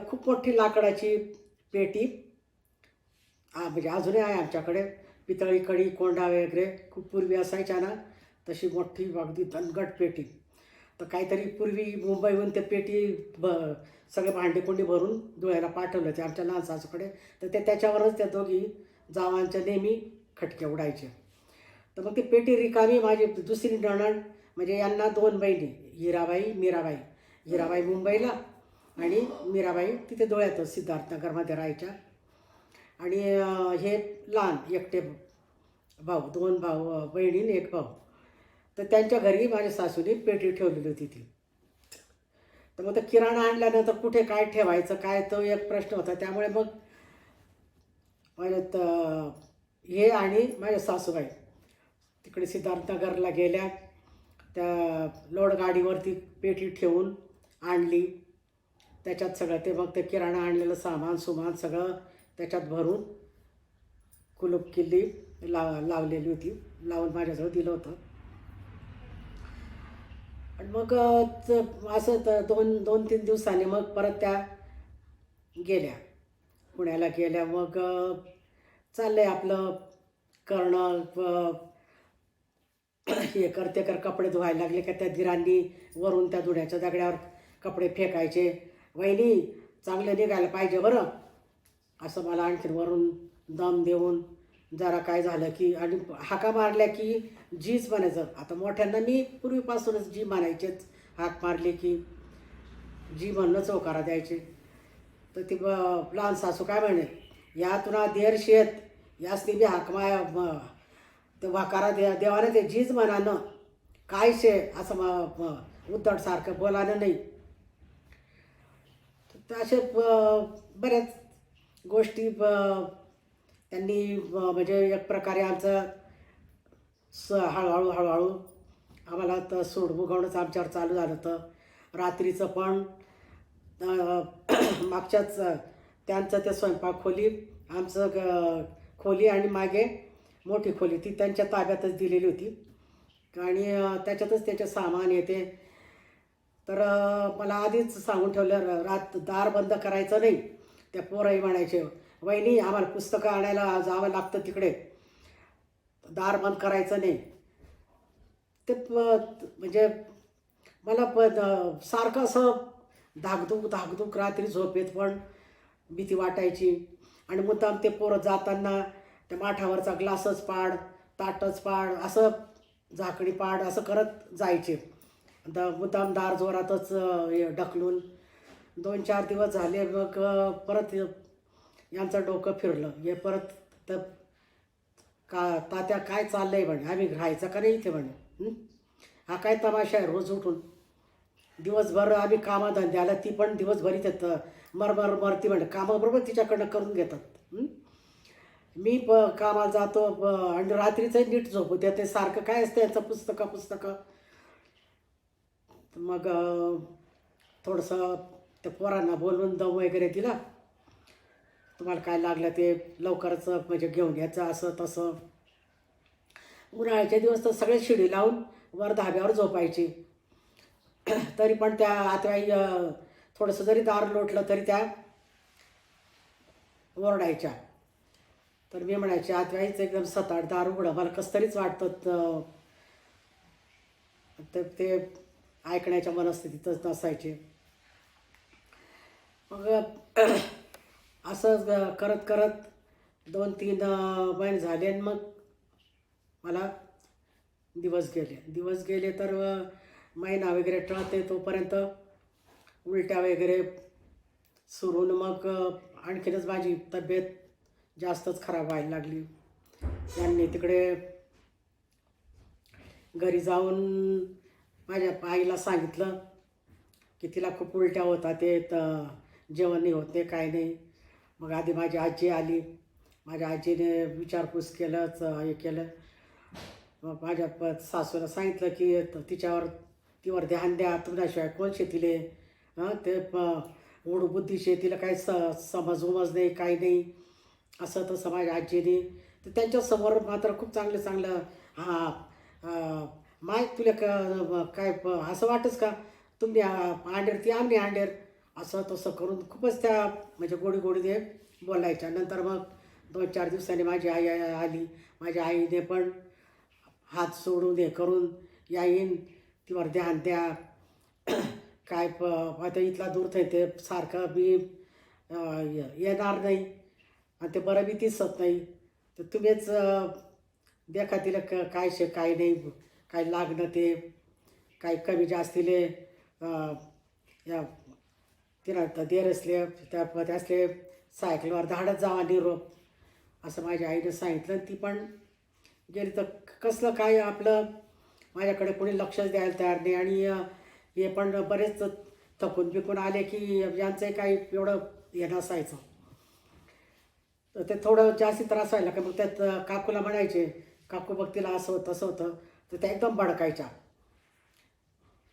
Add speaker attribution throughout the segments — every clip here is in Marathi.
Speaker 1: खूप मोठी लाकडाची पेटी म्हणजे अजूनही आहे आमच्याकडे. पितळी कढी कोंडा वगैरे खूप पूर्वी असायच्या ना, तशी मोठी अगदी दणकट पेटी. तर काहीतरी पूर्वी मुंबईहून ते पेटी सगळे भांडेकुंडी भरून धुळ्याला पाठवलं ते आमच्या लहान सासूकडे. तर ते त्याच्यावरच त्या दोघी जावांच्या नेहमी खटके उडायचे. तर मग ती पेटी रिकामी. माझी दुसरी नणंद म्हणजे यांना 2 बहिणी, हिराबाई, मीराबाई. हिराबाई मुंबईला आणि मीराबाई तिथे धुळ्यातच सिद्धार्थनगरमध्ये राहायच्या. आणि हे लहान एकटे भाऊ, 2 भाऊ बहिणी आणि 1 भाऊ. तर त्यांच्या घरी माझ्या सासूने पेटी ठेवलेली होती ती. तर मग तो किराणा आणल्यानंतर कुठे काय ठेवायचं काय, तो एक प्रश्न होता. त्यामुळे मग माझ्या हे आणि माझ्या सासूबाई तिकडे सिद्धार्थनगरला गेल्या. त्या लोड गाडीवरती पेटी ठेवून आणली. त्याच्यात सगळं ते मग ते किराणा आणलेलं सामान सुमान सगळं त्याच्यात भरून कुलूप किल्ली लावलेली होती. लावून माझ्याजवळ दिलं होतं. आणि मग असं तर 2-3 दिवसांनी मग परत त्या गेल्या, पुण्याला गेल्या. मग चाललंय आपलं करणं. हे करते कपडे धुवायला लागले का त्या दिरांनी वरून त्या धुण्याच्या दगड्यावर कपडे फेकायचे. वहिनी चांगलं निघायला पाहिजे बरं, असं मला आणखीन वरून दम देऊन जरा काय झालं की, आणि हाका मारल्या की जीच म्हणायचं. आता मोठ्यांना मी पूर्वीपासूनच जी म्हणायचेच, हाक मारली की जी म्हणूनच होकारा द्यायचे. तर ती लहान सासू काय म्हणे, या तुला देर शेत यासनी बी हाक माया ते वाकारा देवानं ते जीज म्हणानं काय शे असं उद्धटसारखं बोलानं नाही. तर असे बऱ्याच गोष्टी त्यांनी म्हणजे एक प्रकारे आमचं हळूहळू आम्हाला तर सूड उगवणंच आमच्यावर चालू झालं होतं. रात्रीचं पण मागच्याच त्यांचं ते स्वयंपाक खोली, आमचं खोली आणि मागे मोठी खोली ती त्यांच्या ताब्यातच दिलेली होती. आणि त्याच्यातच त्याचे सामान येते. तर मला आधीच सांगून ठेवलं दार बंद करायचं नाही. त्या पोरही म्हणायचे, वहिनी आम्हाला पुस्तकं आणायला जावं लागतं तिकडे, दार बंद करायचं नाही. ते म्हणजे मला सारखं असं धाकधूक रात्री झोपेत पण भीती वाटायची. आणि मुद्दाम ते पोरं जाताना त्या माठावरचा ग्लासच पाड, ताटच पाड, असं झाकणी पाड असं करत जायचे. मुद्दाम दार जोरातच ढकलून. 2-4 दिवस झाले. मग परत यांचं डोकं फिरलं. हे परत तर तात्या काय चाललं आहे म्हणे, आम्ही राहायचं का नाही इथे म्हणे. हा काय तमाशा आहे, रोज उठून दिवसभर आम्ही कामाधंद्याला, ती पण दिवसभर इथे मरती म्हणे, कामाबरोबर तिच्याकडनं करून घेतात. मी कामाला जातो आणि रात्रीचंही नीट झोपू द्या, ते सारखं काय असतं याचं पुस्तकं. मग थोडंसं त्या पोरांना बोलवून दम वगैरे दिला. तुम्हाला काय लागलं ते लवकरच म्हणजे घेऊन यायचं, असं तसं. उन्हाळ्याचे दिवस तर सगळे शिडी लावून वर धाब्यावर झोपायची. तरी पण त्या आत्याई थोडंसं जरी दार लोटलं तरी त्या ओरडायच्या. तर मी म्हणायचे, आत्याईच एकदम सताट दार उघडं, मला कसं तरीच वाटतं. तर ते ऐकण्याच्या मनस्थितीतच नसायचे. मग असंच करत 2-3 महिने झाले. आणि मग मला दिवस गेले तर महिना वगैरे टळते तोपर्यंत उलट्या वगैरे सुरून मग आणखीनच माझी तब्येत जास्तच खराब व्हायला लागली. त्यांनी तिकडे घरी जाऊन माझ्या आईला सांगितलं की तिला खूप उलट्या होतात, ते जेवण नाही होते काय नाही. मग आधी माझी आजी आली. माझ्या आजीने विचारपूस केलंच हे केलं. मग माझ्या सासूला सांगितलं की तिवर ध्यान द्या, तुमच्याशिवाय कोण शेतीले ते बुद्धीचे तिला काही समज नाही काही नाही, असं तसं माझ्या आजीने. तर त्यांच्यासमोर मात्र खूप चांगलं माय तुला काय असं वाटच का, तुम्ही आंडेर ती आमने आंडेर असं तसं करून खूपच त्या म्हणजे गोडी गोडी ते बोलायच्या. नंतर मग 2-4 दिवसांनी माझी आई आली. माझ्या आईने पण हात सोडून हे करून, या येईन तिवर ध्यान द्या. काय आता इथला दूर ते सारखं मी येणार नाही आणि ते बरं बी दिसत नाही. तर तुम्हीच देखा तिला काय काय नाही, काय लागणं ते काय कमी जास्तीले या तिला तर देर असले त्या असले सायकलवर धाडत जावा निरोप, असं माझ्या आईनं सांगितलं. ती पण गेली. तर कसलं काय आपलं माझ्याकडे कोणी लक्षच द्यायला तयार नाही. आणि हे पण बरेच थकून बिकून आले की यांचंही काही एवढं हे नसायचं. तर ते थोडं जास्ती त्रास व्हायला का मग त्यात काकूला म्हणायचे, काकू बघ तिला असं होतं तसं होतं. तर त्या एकदम भडकायच्या.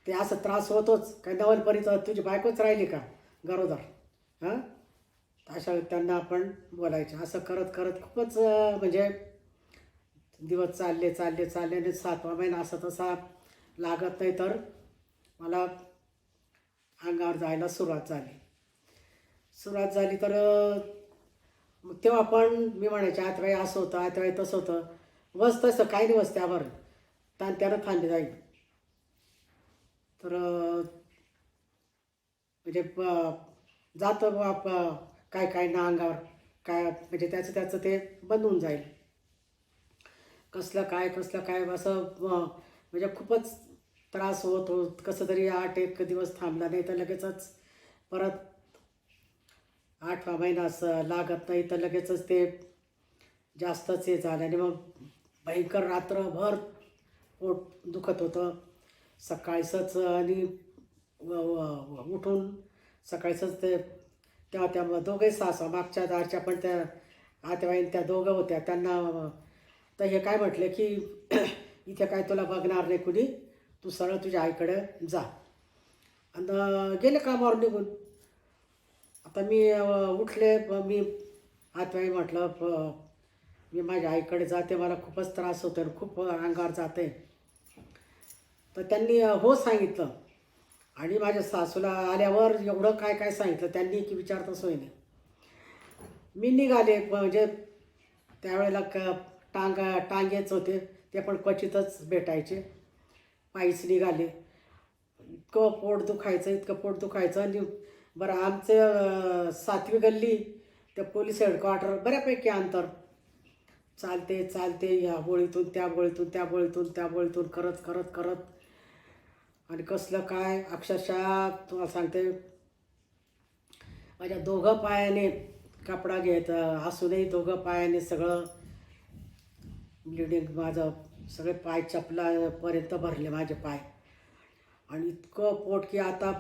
Speaker 1: ते असं त्रास होतोच काय नवलपरीत तुझी बायकोच राहिली का गरोदर, हां. अशा त्यांना आपण बोलायचं. असं करत करत खूपच म्हणजे दिवस चालले चालले चालले आणि 7वा महिना असा तसा लागत नाही तर मला अंगावर जायला सुरुवात झाली. तर मग तेव्हा पण मी म्हणायचे आतवाई असं होतं, आतवाई तसं होतं. बस तसं काही नाही, बस त्यावर त्यानं थांबली जाईल. तर म्हणजे जातं काय काय ना अंगावर काय म्हणजे त्याचं ते बंद होऊन जाईल. कसलं काय असं म्हणजे खूपच त्रास होत कसं तरी 8-1 दिवस थांबला नाही तर लगेचच परत 8वा महिना असं लागत नाही तर लगेचच ते जास्तच हे झालं. आणि मग भयंकर रात्रभर पोट दुखत होतं. सकाळीचंच आणि उठून सकाळीचंच ते तेव्हा त्या दोघंही सासवा मागच्या दारच्या पण त्या आतेवाईन त्या दोघं होत्या. त्यांना तर हे काय म्हटलं की इथे काय तुला बघणार नाही कुणी, तू सरळ तुझ्या आईकडे जा. आणि गेले कामावर निघून. आता मी उठले. मी आतवाई म्हटलं मी माझ्या आईकडे जाते, मला खूपच त्रास होतो आणि खूप अंगावर जाते. तर त्यांनी हो सांगितलं. आणि माझ्या सासूला आल्यावर एवढं काय काय सांगितलं त्यांनी की विचारताच होय नाही. मी निघाले म्हणजे त्यावेळेला टांगेच होते, ते पण क्वचितच भेटायचे. पायीच निघाले. इतकं पोट दुखायचं. आणि बरं आमचं 7वी गल्ली त्या पोलीस हेडक्वार्टर बऱ्यापैकी अंतर. चालते ह्या बोळीतून त्या बोळीतून करत करत करत आणि कसलं काय अक्षरशः तुम्हाला सांगते, माझ्या दोघं पायाने कपडा घेत असूनही दोघं पायाने सगळं ब्लिडिंग, माझं सगळे पाय चपलापर्यंत भरले माझे पाय. आणि इतकं पोट की आता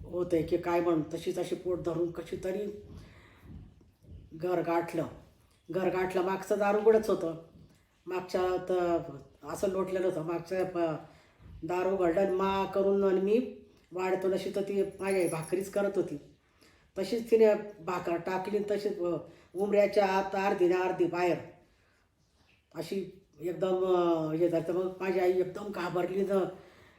Speaker 1: होत आहे की काय म्हणून तशी पोट धरून कशी तरी घर गाठलं. मागचं दार उघडच होतं. मागच्या तर असं लोटलेलं होतं. मागचं दार उघडलं मा करून आणि मी वाढतो अशी तर ती माझी आई भाकरीच करत होती. तशीच तिने भाकर टाकली तशीच उमऱ्याच्या आत अर्धी बाहेर अशी एकदम हे झालं. तर मग माझी आई एकदम घाबरली न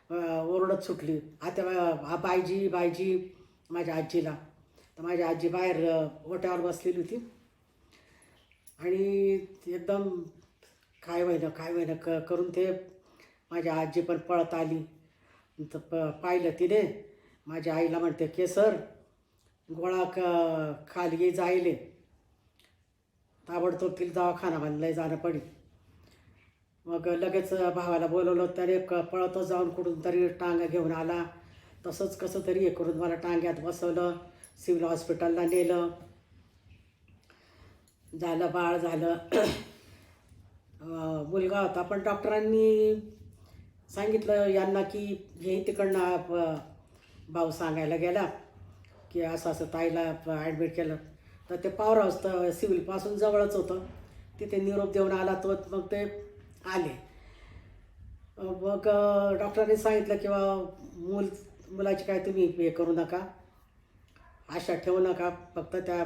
Speaker 1: ओरडत सुटली, आता बायजी माझ्या आजीला. तर माझी आजी बाहेर ओट्यावर बसलेली होती. आणि एकदम काय होईना करून ते माझ्या आजी पण पळत आली. तर पाहिलं तिने. माझ्या आईला म्हणते केसर गोळा खाली जायले, ताबडतोब तिला दवाखाना बांधलाय जाणं पडी. मग लगेच भावाला बोलवलं. त्याने पळतच जाऊन कुठून तरी टांगा घेऊन आला. तसंच कसं तरी हे करून मला टांग्यात बसवलं, सिव्हिल हॉस्पिटलला नेलं. झालं बाळ झालं. मुलगा होता. पण डॉक्टरांनी सांगितलं यांना की हे तिकडनं भाऊ सांगायला गेला की असं ताईला ॲडमिट केलं. तर ते पॉवर हाऊस तर सिव्हिलपासून जवळच होतं. तिथे निरोप देऊन आला तो. मग ते आले. मग डॉक्टरांनी सांगितलं किंवा मुलाची काय तुम्ही हे करू नका, आशा ठेवू नका, फक्त त्या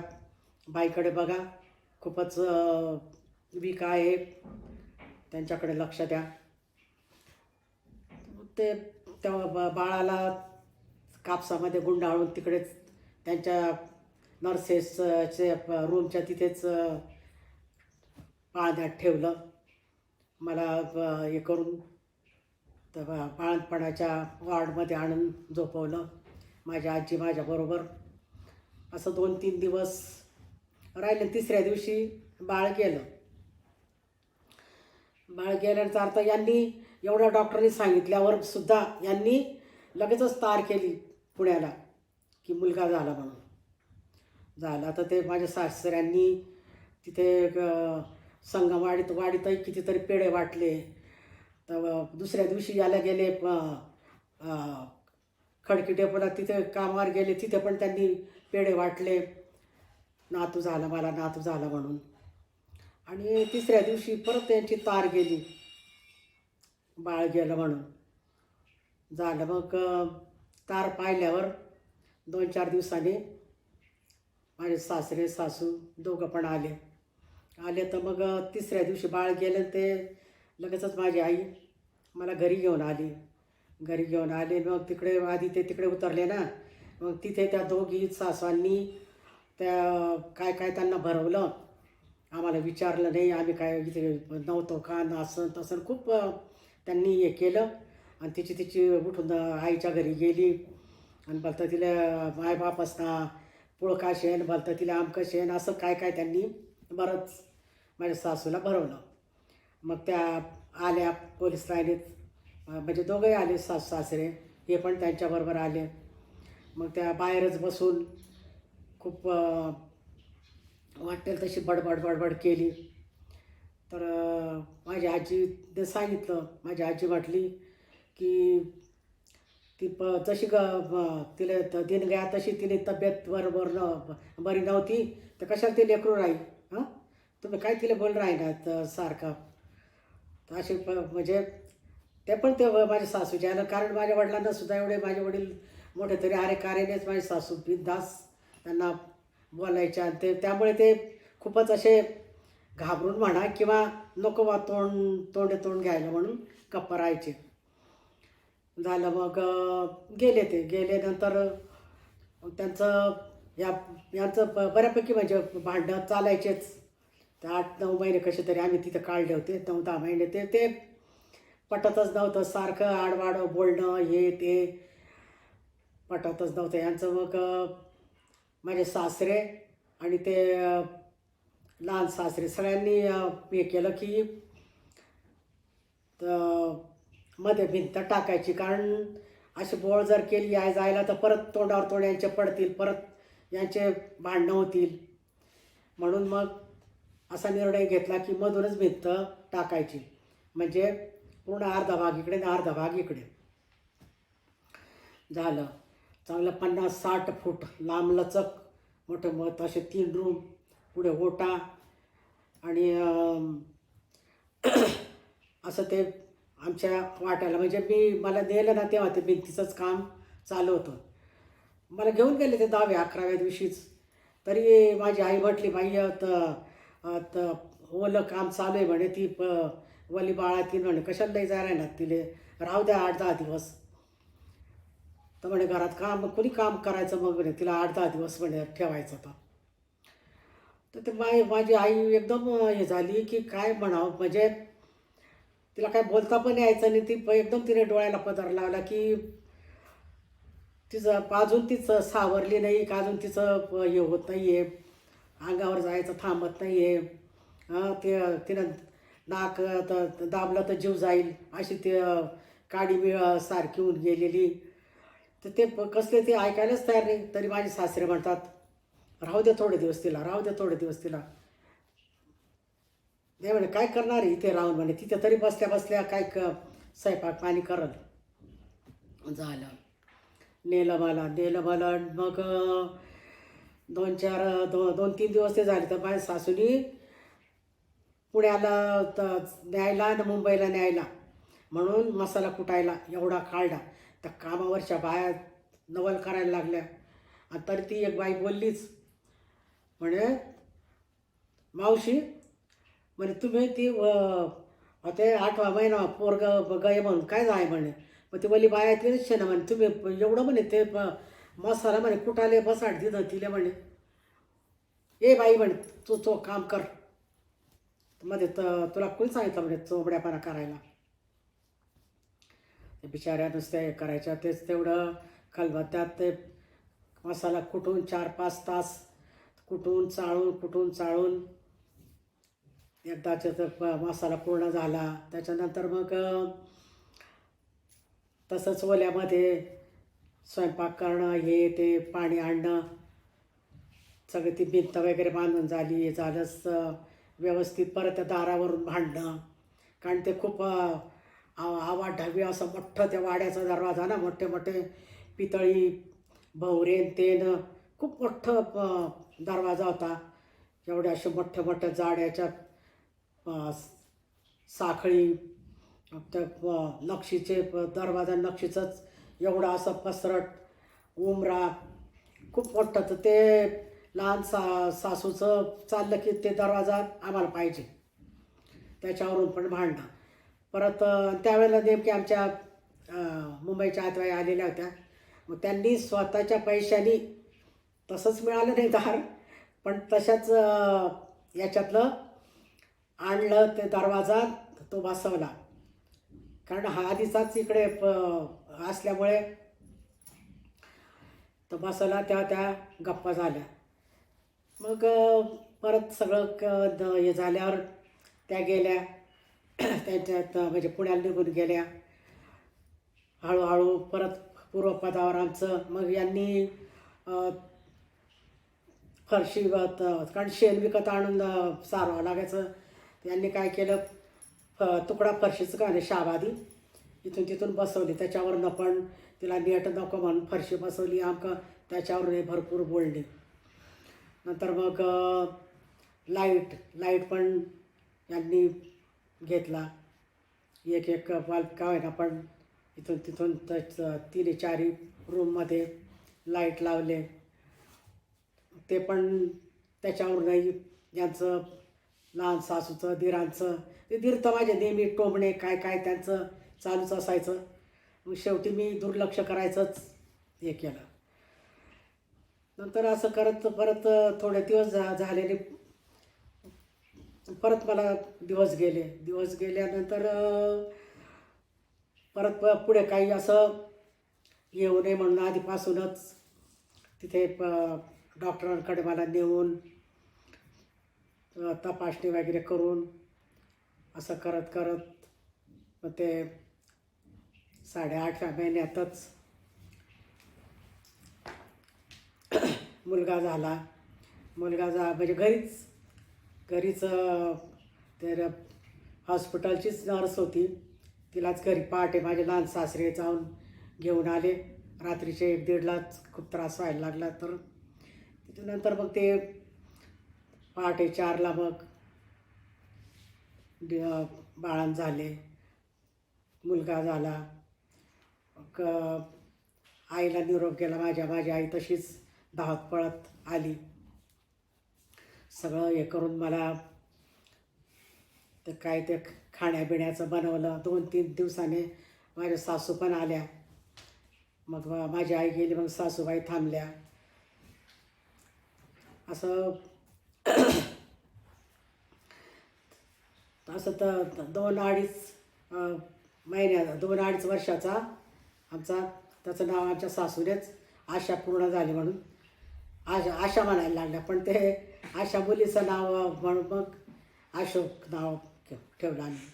Speaker 1: बाईकडे बघा, खूपच वीक आहे, त्यांच्याकडे लक्ष द्या. ते तेव्हा बाळाला कापसामध्ये गुंडाळून तिकडेच त्यांच्या नर्सेसचे रूमच्या तिथेच पाळण्यात ठेवलं. मला हे करून तर बाळंतपणाच्या वॉर्डमध्ये आणून झोपवलं. माझी आजी माझ्याबरोबर. असं 2-3 दिवस राहिले. तिसऱ्या दिवशी बाळ गेलं. बाळ गेल्यानंतर आता यांनी एवढ्या डॉक्टरांनी सांगितल्यावर सुद्धा यांनी लगेचच तार केली पुण्याला की मुलगा झाला म्हणून. झाला तर ते माझ्या सासऱ्यांनी तिथे वाडीतही कितीतरी पेढे वाटले. तर दुसऱ्या दिवशी याला गेले खडकी डेपोला, तिथे कामावर गेले, तिथे पण त्यांनी पेढे वाटले, नातू झाला मला, नातू झाला म्हणून. आणि तिसऱ्या दिवशी परत त्यांची तार गेली, बाळ गेलं म्हणून. झालं मग तार पाहिल्यावर 2-4 दिवसांनी माझे सासरे सासू दोघं पण आले. तर मग तिसऱ्या दिवशी बाळ गेलं ते लगेचच माझी आई मला घरी घेऊन आले. मग तिकडे आधी ते तिकडे उतरले ना, मग तिथे त्या दोघी सासवांनी त्या काय त्यांना भरवलं, आम्हाला विचारलं नाही, आम्ही काय इथे नव्हतो का, असं तसं खूप त्यांनी हे केलं. आणि तिची उठून आईच्या घरी गेली आणि बोलतं तिला मायबाप असता पुळका शेण, बोलतं तिला आमकं शेण, असं काय त्यांनी बरंच माझ्या सासूला भरवलं. मग त्या आल्या पोलीस राहिलेत, म्हणजे दोघंही आले, सासरे हे पण त्यांच्याबरोबर आले. मग त्या बाहेरच बसून खूप वाटेल तशी बडबड केली. तर माझी आजीने सांगितलं, माझी आजी म्हटली की ती जशी तिला दिन गया तशी तिने तब्येत बरोबर बरी नव्हती, तर कशाला ते लेकरू राहील, हां तुम्ही काय तिला बोल राहिनात सारखं. तर असे म्हणजे ते पण ते माझ्या सासूचे आलं. कारण माझ्या वडिलांना सुद्धा एवढे, माझे वडील मोठे तरी कार्यानेच माझे सासू बिनधास्त त्यांना बोलायच्या. आणि त्यामुळे ते खूपच असे घाबरून म्हणा किंवा नको वा तोंड घ्यायला म्हणून गप्प राहायचे. झालं मग गेल्यानंतर त्यांचं यांचं बऱ्यापैकी म्हणजे भांडणं चालायचेच. तर 8-9 महिने कसे तरी आम्ही तिथं काढले होते, 9-10 महिने. ते पटतच नव्हतं, सारखं आडवाडं बोलणं, हे ते पटतच नव्हतं यांचं. मग माझे सासरे आणि ते लहान सासरे सगळ्यांनी हे केलं की मध्ये भिंत टाकायची. कारण अशी बोळ जर केली जायला तर परत तोंडावर तोंड यांचे पडतील, परत यांचे भांडणं होतील. म्हणून मग असा निर्णय घेतला की मधूनच भिंत टाकायची, म्हणजे पूर्ण अर्धा भाग इकडे आणि अर्धा भाग इकडे. झालं चांगलं 50-60 फूट लांबलचक मोठं मत, असे 3 रूम, पुढे ओटा. आणि असं ते आमच्या वाट्याला, म्हणजे मला नेलं ना तेव्हा ते भिंतीचंच काम चालू होतं. मला घेऊन गेले ते 10व्या-11व्या दिवशीच. तरी माझी आई म्हटली, बाई आता ओलं काम चालू आहे म्हणे, ती वली बाळातील म्हणे, कशाला लई जायला ना तिले, राहू द्या 8-10 दिवस. तर म्हणे घरात कोणी काम करायचं, मग म्हणे तिला 8-10 दिवस म्हणे ठेवायचं होतं. तर ते माझी आई एकदम हे झाली की काय म्हणावं, म्हणजे तिला काय बोलता पण यायचं नाही. ती एकदम तिने डोळ्याला पदर लावला की तिचं अजून तिचं सावरली नाही का, अजून तिचं हे होत नाही आहे, अंगावर जायचं थांबत नाही आहे. तिनं नाक दाबलं तर जीव जाईल अशी ते काडी मिळ सारखी होऊन गेलेली. तर ते कसले ते ऐकायलाच तयार नाही. तरी माझे सासरे म्हणतात, राहू दे थोडे दिवस तिला, राहू दे थोडे दिवस तिला. नाही म्हणे काय करणार इथे राहून, म्हणे तिथे तरी बसल्या काय स्वयंपाक पाणी करल. झालं नेलं मला. मग 2-3 दिवस ते झाले. तर माझ्या सासूनी पुण्याला न्यायला आणि मुंबईला न्यायला म्हणून मसाला कुटायला एवढा काढला. तर कामावरच्या बाया नवल करायला लागल्या. आणि तरी ती एक बाई बोललीच, म्हणे मावशी म्हणे तुम्ही ती ते 8वा महिना पोरग गय म्हणून काय जाय म्हणे, मग ती वली बाया तिनेच ना म्हणे, तुम्ही एवढं म्हणे ते मसाला म्हणे कुठाले बसाड दिलं तिले म्हणे, ए बाई म्हणे तू तो काम कर. मध्ये तुला कोणी सांगितलं म्हणजे चोबड्यापणा करायला. ते बिचाऱ्या नुसत्या हे करायच्या, तेच तेवढं खलबत्त्यात ते मसाला कुटून 4-5 तास कुटून चाळून एकदाचा तर मसाला पूर्ण झाला. त्याच्यानंतर मग तसंच ओल्यामध्ये स्वयंपाक करणं, हे ते पाणी आणणं, सगळी ती भिंत वगैरे बांधून झाली झालंच व्यवस्थित. परत त्या दारावरून भांडणं, कारण ते खूप आवाढव्य असं मोठं त्या वाड्याचा दरवाजा ना, मोठे मोठे पितळी भवरे तेन खूप मोठं दरवाजा होता. एवढ्या अशा मोठ्या मोठ्या जाड्याच्या साखळी, त्या नक्षीचे दरवाजा नक्षीचंच एवढं असं पसरट उमरा खूप मोठं. तर ते लहान सासूचं चाललं की ते दरवाजा आम्हाला पाहिजे, त्याच्यावरून पण भांडणं. परत त्यावेळेला नेमकी आमच्या मुंबईच्या आतवाई आलेल्या होत्या. मग त्यांनी स्वतःच्या पैशानी, तसंच मिळालं नाही दार, पण तशाच याच्यातलं आणलं ते दरवाजा, तो बसवला. कारण हा आधीचाच इकडे असल्यामुळे तो बसवला. त्या गप्पा झाल्या. मग परत सगळं हे झाल्यावर त्या गेल्या त्यांच्यात, म्हणजे पुण्याला निघून गेल्या. हळूहळू परत पूर्वपदावर आमचं. मग यांनी फरशी कारण शेण विकत आणून सारवावं लागायचं. यांनी काय केलं, तुकडा फरशीचं का नाही शाबादी इथून तिथून बसवली. त्याच्यावरनं पण तिला नेट नको म्हणून फरशी बसवली. आमकं त्याच्यावर भरपूर बोलणी. नंतर मग लाईट पण यांनी घेतला. एक बल्ब का होईना पण इथून तिथून 3-4 रूममध्ये लाईट लावले. ते पण त्याच्यावर नाही. यांचं लहान सासूचं दिरांचं, ते दीर तर माझे नेहमी टोमणे काय काय त्यांचं चालूच असायचं. मग शेवटी मी दुर्लक्ष करायचंच हे केलं. नंतर असं करत परत थोडे दिवस झालेले. परत मला दिवस गेल्यानंतर परत पुढे काही असं येऊ नये म्हणून आधीपासूनच तिथे डॉक्टरांकडे मला नेऊन तपासणी वगैरे करून असं करत मग ते 8.5 महिन्यातच मुलगा झाला. म्हणजे घरीच तर हॉस्पिटलचीच नर्स होती. तिलाच घरी पहाटे माझे लहान सासरे जाऊन घेऊन आले. रात्रीचे 1-1:30लाच खूप त्रास व्हायला लागला. तर त्याच्यानंतर मग ते पहाटे 4ला मग बाळंत झाले, मुलगा झाला. मग आईला निरोप गेला. माझी आई तशीच धावत पळत आली. सगळं हे करून मला ते काय ते खाण्यापिण्याचं बनवलं. 2-3 दिवसाने माझ्या सासू पण आल्या. मग माझी आई गेली, मग सासूबाई थांबल्या. असं तर 2-2.5 वर्षाचा आमचा, त्याचं नाव आमच्या सासूनेच आशा पूर्ण झाली म्हणून आशा म्हणायला लागल्या. पण ते आशा मुलीचं नाव म्हणून मग अशोक नाव ठेवलं आम्ही.